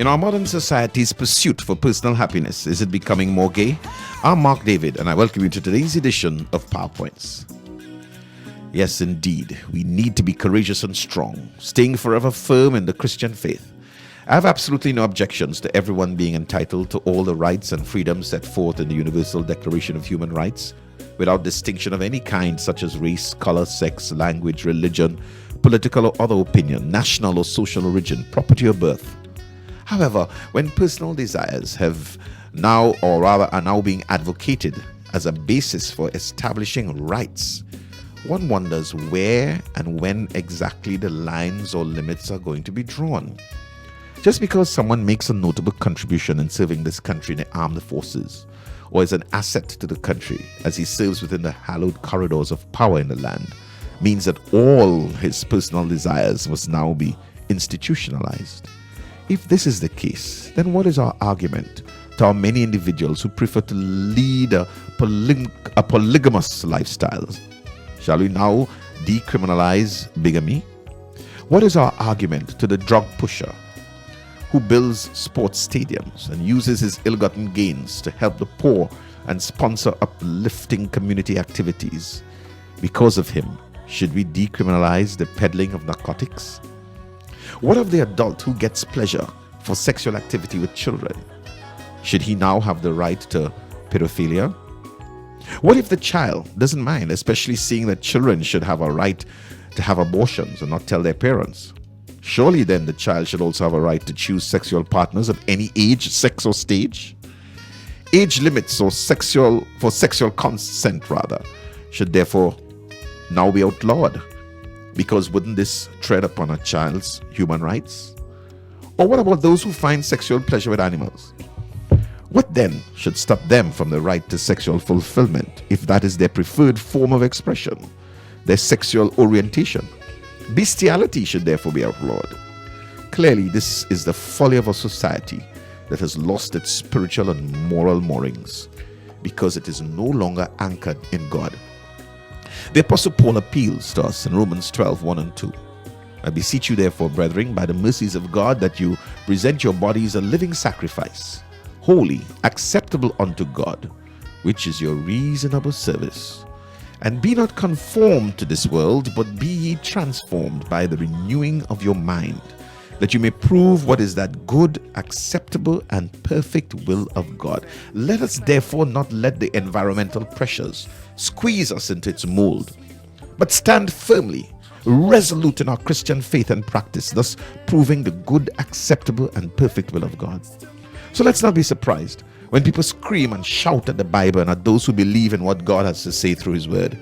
In our modern society's pursuit for personal happiness, is it becoming more gay? I'm Mark David, and I welcome you to today's edition of PowerPoints. Yes, indeed, we need to be courageous and strong, staying forever firm in the Christian faith. I have absolutely no objections to everyone being entitled to all the rights and freedoms set forth in the Universal Declaration of Human Rights, without distinction of any kind, such as race, color, sex, language, religion, political or other opinion, national or social origin, property or birth. However, when personal desires are now being advocated as a basis for establishing rights, one wonders where and when exactly the lines or limits are going to be drawn. Just because someone makes a notable contribution in serving this country in the armed forces, or is an asset to the country as he serves within the hallowed corridors of power in the land, means that all his personal desires must now be institutionalized. If this is the case, then what is our argument to our many individuals who prefer to lead a polygamous lifestyle? Shall we now decriminalize bigamy? What is our argument to the drug pusher who builds sports stadiums and uses his ill-gotten gains to help the poor and sponsor uplifting community activities? Because of him, should we decriminalize the peddling of narcotics? What of the adult who gets pleasure for sexual activity with children? Should he now have the right to pedophilia? What if the child doesn't mind, especially seeing that children should have a right to have abortions and not tell their parents? Surely then the child should also have a right to choose sexual partners of any age, sex or stage? Age limits for sexual consent should therefore now be outlawed, because wouldn't this tread upon a child's human rights? Or what about those who find sexual pleasure with animals? What then should stop them from the right to sexual fulfillment if that is their preferred form of expression, their sexual orientation? Bestiality should therefore be outlawed. Clearly, this is the folly of a society that has lost its spiritual and moral moorings because it is no longer anchored in God. The Apostle Paul appeals to us in Romans 12:1 and 2. I beseech you therefore, brethren, by the mercies of God, that you present your bodies a living sacrifice, holy, acceptable unto God, which is your reasonable service. And be not conformed to this world, but be ye transformed by the renewing of your mind, that you may prove what is that good, acceptable, and perfect will of God. Let us therefore not let the environmental pressures squeeze us into its mold, but stand firmly, resolute in our Christian faith and practice, thus proving the good, acceptable, and perfect will of God. So let's not be surprised when people scream and shout at the Bible and at those who believe in what God has to say through His Word.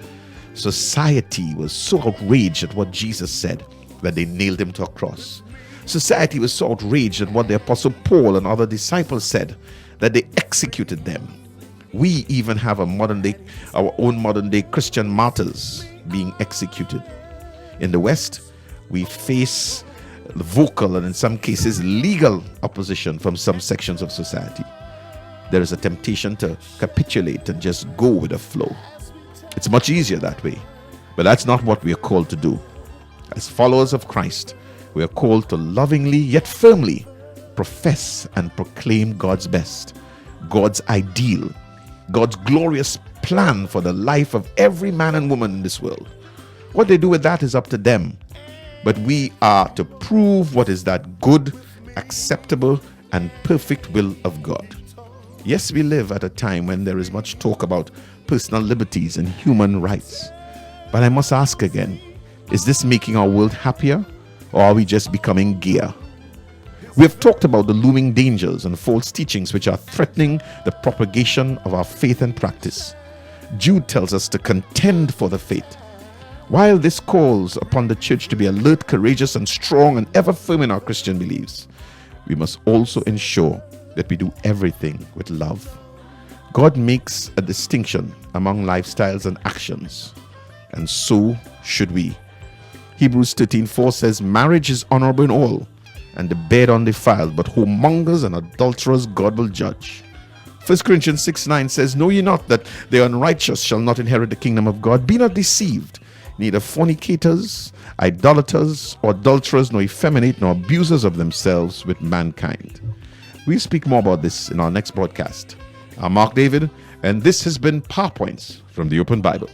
Society was so outraged at what Jesus said that they nailed Him to a cross. Society was so outraged at what the Apostle Paul and other disciples said that they executed them. We even have our own modern day Christian martyrs being executed. In the West, we face vocal and in some cases legal opposition from some sections of society. There is a temptation to capitulate and just go with the flow. It's much easier that way, but that's not what we are called to do. As followers of Christ, we are called to lovingly yet firmly profess and proclaim God's best, God's ideal, God's glorious plan for the life of every man and woman in this world. What they do with that is up to them, but we are to prove what is that good, acceptable, and perfect will of God. Yes, we live at a time when there is much talk about personal liberties and human rights. But I must ask again, is this making our world happier, or are we just becoming gayer? We have talked about the looming dangers and false teachings which are threatening the propagation of our faith and practice. Jude tells us to contend for the faith. While this calls upon the church to be alert, courageous, and strong and ever firm in our Christian beliefs, we must also ensure that we do everything with love. God makes a distinction among lifestyles and actions, and so should we. Hebrews 13:4 says, marriage is honorable in all, and the bed undefiled, but whoremongers and adulterers God will judge. 1 Corinthians 6:9 says, know ye not that the unrighteous shall not inherit the kingdom of God? Be not deceived. Neither fornicators, idolaters, or adulterers, nor effeminate, nor abusers of themselves with mankind. We'll speak more about this in our next broadcast. I'm Mark David, and this has been PowerPoints from the Open Bible.